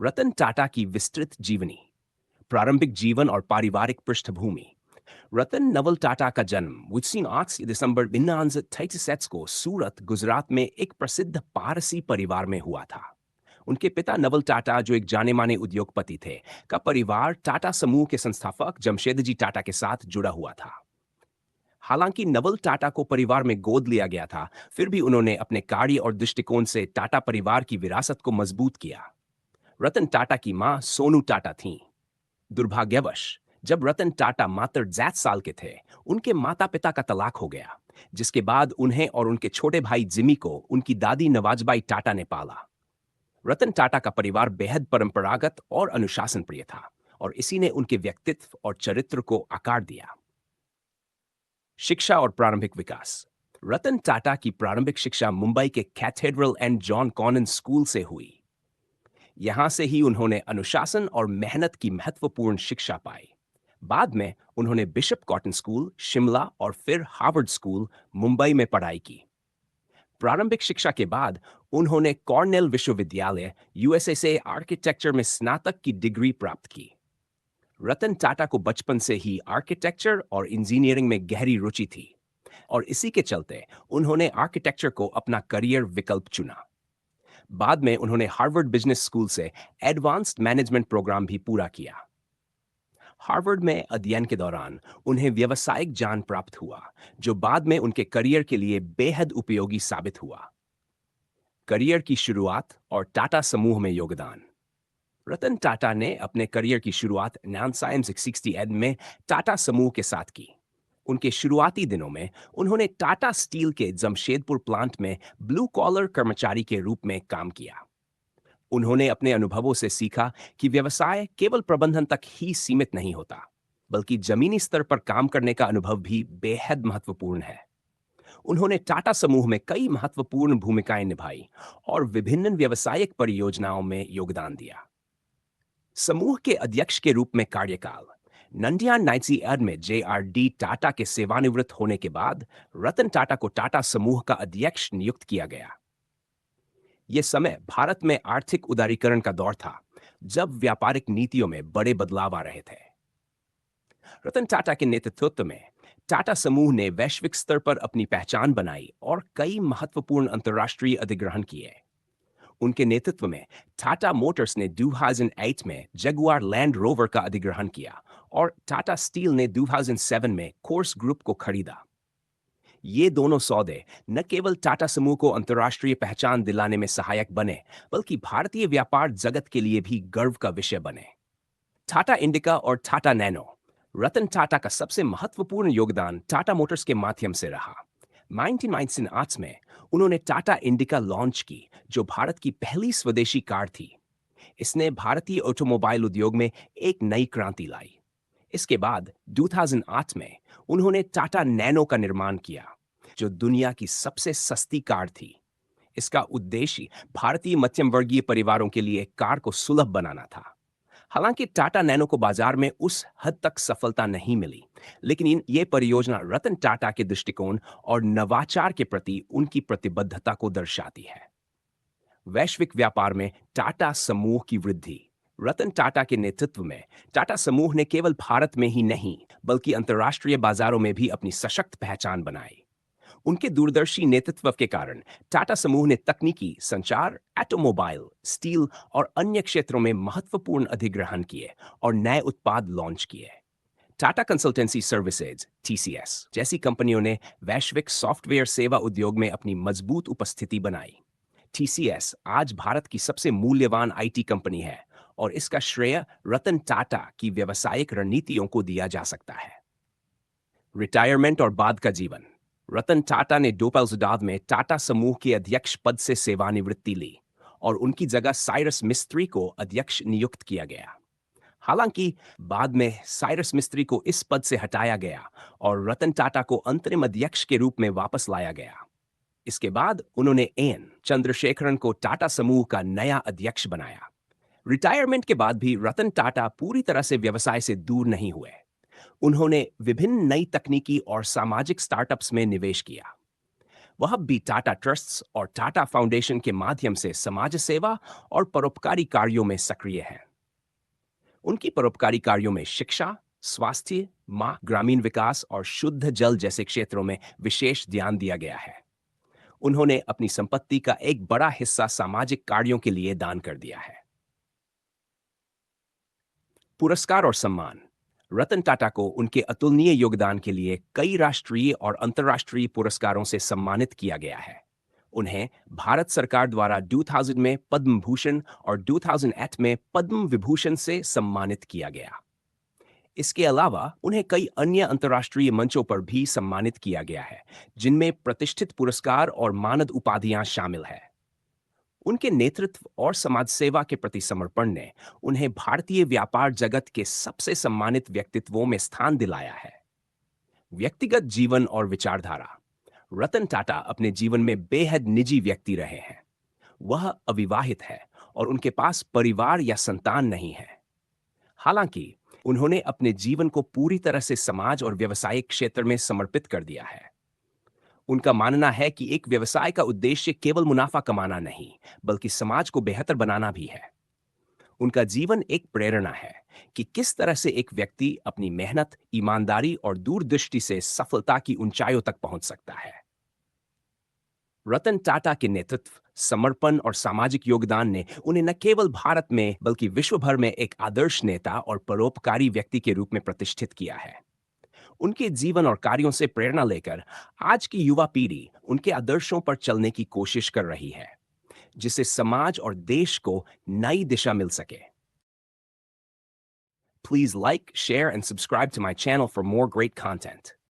रतन टाटा की विस्तृत जीवनी, प्रारंभिक जीवन और पारिवारिक पृष्ठभूमि। रतन नवल टाटा का जन्म 8 दिसंबर 1936 को सूरत, गुजरात में एक प्रसिद्ध पारसी परिवार में हुआ था। उनके पिता नवल टाटा, जो एक जाने-माने उद्योगपति थे, का परिवार टाटा समूह के संस्थापक जमशेदजी टाटा के साथ जुड़ा हुआ था। हालांकि नवल टाटा को परिवार में गोद लिया गया था, फिर भी उन्होंने अपने कार्य और दृष्टिकोण से टाटा परिवार की विरासत को मजबूत किया। रतन टाटा की मां सोनू टाटा थीं। दुर्भाग्यवश जब रतन टाटा मात्र 7 साल के थे, उनके माता-पिता का तलाक हो गया, जिसके बाद उन्हें और उनके छोटे भाई जिमी को उनकी दादी नवाजबाई टाटा ने पाला। रतन टाटा का परिवार बेहद परंपरागत और अनुशासन प्रिय था, और इसी ने उनके व्यक्तित्व और चरित्र को आकार दिया। शिक्षा और प्रारंभिक विकास। रतन टाटा की प्रारंभिक शिक्षा मुंबई के Cathedral and John Connon School से हुई। यहां से ही उन्होंने अनुशासन और मेहनत की महत्वपूर्ण शिक्षा पाई। बाद में उन्होंने बिशप कॉटन स्कूल, शिमला और फिर हार्वर्ड स्कूल, मुंबई में पढ़ाई की। प्रारंभिक शिक्षा के बाद उन्होंने कॉर्नेल विश्वविद्यालय, यूएसए से आर्किटेक्चर में स्नातक की डिग्री प्राप्त की। रतन टाटा को बचपन से ही आर्किटेक्चर और इंजीनियरिंग में गहरी रुचि थी, और इसी के चलते उन्होंने आर्किटेक्चर को अपना करियर विकल्प चुना। बाद में उन्होंने हार्वर्ड बिजनेस स्कूल से एडवांस्ड मैनेजमेंट प्रोग्राम भी पूरा किया। हार्वर्ड में अध्ययन के दौरान उन्हें व्यावसायिक ज्ञान प्राप्त हुआ, जो बाद में उनके करियर के लिए बेहद उपयोगी साबित हुआ। करियर की शुरुआत और टाटा समूह में योगदान। रतन टाटा ने अपने करियर की शुरुआत नानसाइम 60 में टाटा समूह के साथ की। उनके शुरुआती दिनों में उन्होंने टाटा स्टील के जमशेदपुर प्लांट में ब्लू कॉलर कर्मचारी के रूप में काम किया। उन्होंने अपने अनुभवों से सीखा कि व्यवसाय केवल प्रबंधन तक ही सीमित नहीं होता, बल्कि जमीनी स्तर पर काम करने का अनुभव भी बेहद महत्वपूर्ण है। उन्होंने टाटा समूह में कई महत्वपूर्ण भूमिकाएं निभाई और विभिन्न व्यावसायिक परियोजनाओं में योगदान दिया। समूह के अध्यक्ष के रूप में कार्यकाल। नंदियान 1998 में JRD टाटा के सेवानिवृत्त होने के बाद रतन टाटा को टाटा समूह का अध्यक्ष नियुक्त किया गया। यह समय भारत में आर्थिक उदारीकरण का दौर था, जब व्यापारिक नीतियों में बड़े बदलाव आ रहे थे। रतन टाटा के नेतृत्व में टाटा समूह ने वैश्विक स्तर पर अपनी पहचान बनाई और कई महत्वपूर्ण अंतर्राष्ट्रीय अधिग्रहण किए। उनके नेतृत्व में टाटा मोटर्स ने 2008 में जगुआर लैंड रोवर का अधिग्रहण किया, और टाटा स्टील ने 2007 में कोर्स ग्रुप को खरीदा। ये दोनों सौदे न केवल टाटा समूह को अंतर्राष्ट्रीय पहचान दिलाने में सहायक बने, बल्कि भारतीय व्यापार जगत के लिए भी गर्व का विषय बने। टाटा इंडिका और टाटा नैनो। रतन टाटा का सबसे महत्वपूर्ण योगदान टाटा मोटर्स के माध्यम से रहा। 1998 में उन्होंने टाटा इंडिका लॉन्च की, जो भारत की पहली स्वदेशी कार थी। इसने भारतीय ऑटोमोबाइल उद्योग में एक नई क्रांति लाई। इसके बाद 2008 में उन्होंने टाटा नैनो का निर्माण किया, जो दुनिया की सबसे सस्ती कार थी। इसका उद्देश्य भारतीय मध्यम वर्गीय परिवारों के लिए कार को सुलभ बनाना था। हालांकि टाटा नैनो को बाजार में उस हद तक सफलता नहीं मिली, लेकिन ये परियोजना रतन टाटा के दृष्टिकोण और नवाचार के प्रति उनकी प्रतिबद्धता को दर्शाती है। वैश्विक व्यापार में टाटा समूह की वृद्धि। रतन टाटा के नेतृत्व में टाटा समूह ने केवल भारत में ही नहीं, बल्कि अंतर्राष्ट्रीय बाजारों में भी अपनी सशक्त पहचान बनाई। उनके दूरदर्शी नेतृत्व के कारण टाटा समूह ने तकनीकी, संचार, ऑटोमोबाइल, स्टील और अन्य क्षेत्रों में महत्वपूर्ण अधिग्रहण किए और नए उत्पाद लॉन्च किए। टाटा कंसल्टेंसी सर्विसेज (TCS) जैसी कंपनियों ने वैश्विक सॉफ्टवेयर सेवा उद्योग में अपनी मजबूत उपस्थिति बनाई। TCS आज भारत की सबसे मूल्यवान IT कंपनी है, और इसका श्रेय रतन टाटा की व्यावसायिक रणनीतियों को दिया जा सकता है। रिटायरमेंट और बाद का जीवन। रतन टाटा ने 2010 में टाटा समूह के अध्यक्ष पद से सेवानिवृत्ति ली, और उनकी जगह साइरस मिस्त्री को अध्यक्ष नियुक्त किया गया। हालांकि बाद में साइरस मिस्त्री को इस पद से हटाया गया और रतन टाटा को अंतरिम अध्यक्ष के रूप में वापस लाया गया। इसके बाद उन्होंने एन चंद्रशेखरन को टाटा समूह का नया अध्यक्ष बनाया। रिटायरमेंट के बाद भी रतन टाटा पूरी तरह से व्यवसाय से दूर नहीं हुए। उन्होंने विभिन्न नई तकनीकी और सामाजिक स्टार्टअप्स में निवेश किया। वह अब भी टाटा ट्रस्ट्स और टाटा फाउंडेशन के माध्यम से समाज सेवा और परोपकारी कार्यों में सक्रिय हैं। उनकी परोपकारी कार्यों में शिक्षा, स्वास्थ्य, मां ग्रामीण विकास और शुद्ध जल जैसे क्षेत्रों में विशेष ध्यान दिया गया है। उन्होंने अपनी संपत्ति का एक बड़ा हिस्सा सामाजिक कार्यों के लिए दान कर दिया है। पुरस्कार और सम्मान। रतन टाटा को उनके अतुलनीय योगदान के लिए कई राष्ट्रीय और अंतर्राष्ट्रीय पुरस्कारों से सम्मानित किया गया है। उन्हें भारत सरकार द्वारा 2000 में पद्म भूषण और 2008 में पद्म विभूषण से सम्मानित किया गया। इसके अलावा उन्हें कई अन्य अंतर्राष्ट्रीय मंचों पर भी सम्मानित किया गया है, जिनमें प्रतिष्ठित पुरस्कार और मानद उपाधियां शामिल हैं। उनके नेतृत्व और समाज सेवा के प्रति समर्पण ने उन्हें भारतीय व्यापार जगत के सबसे सम्मानित व्यक्तित्वों में स्थान दिलाया है। व्यक्तिगत जीवन और विचारधारा। रतन टाटा अपने जीवन में बेहद निजी व्यक्ति रहे हैं। वह अविवाहित है और उनके पास परिवार या संतान नहीं है। हालांकि उन्होंने अपने जीवन को पूरी तरह से समाज और व्यावसायिक क्षेत्र में समर्पित कर दिया है। उनका मानना है कि एक व्यवसाय का उद्देश्य केवल मुनाफा कमाना नहीं, बल्कि समाज को बेहतर बनाना भी है। उनका जीवन एक प्रेरणा है कि किस तरह से एक व्यक्ति अपनी मेहनत, ईमानदारी और दूरदृष्टि से सफलता की ऊंचाइयों तक पहुंच सकता है। रतन टाटा के नेतृत्व, समर्पण और सामाजिक योगदान ने उन्हें न केवल भारत में बल्कि विश्व भर में एक आदर्श नेता और परोपकारी व्यक्ति के रूप में प्रतिष्ठित किया है। उनके जीवन और कार्यों से प्रेरणा लेकर आज की युवा पीढ़ी उनके आदर्शों पर चलने की कोशिश कर रही है, जिससे समाज और देश को नई दिशा मिल सके। Please like, share, and subscribe to my channel for more great content.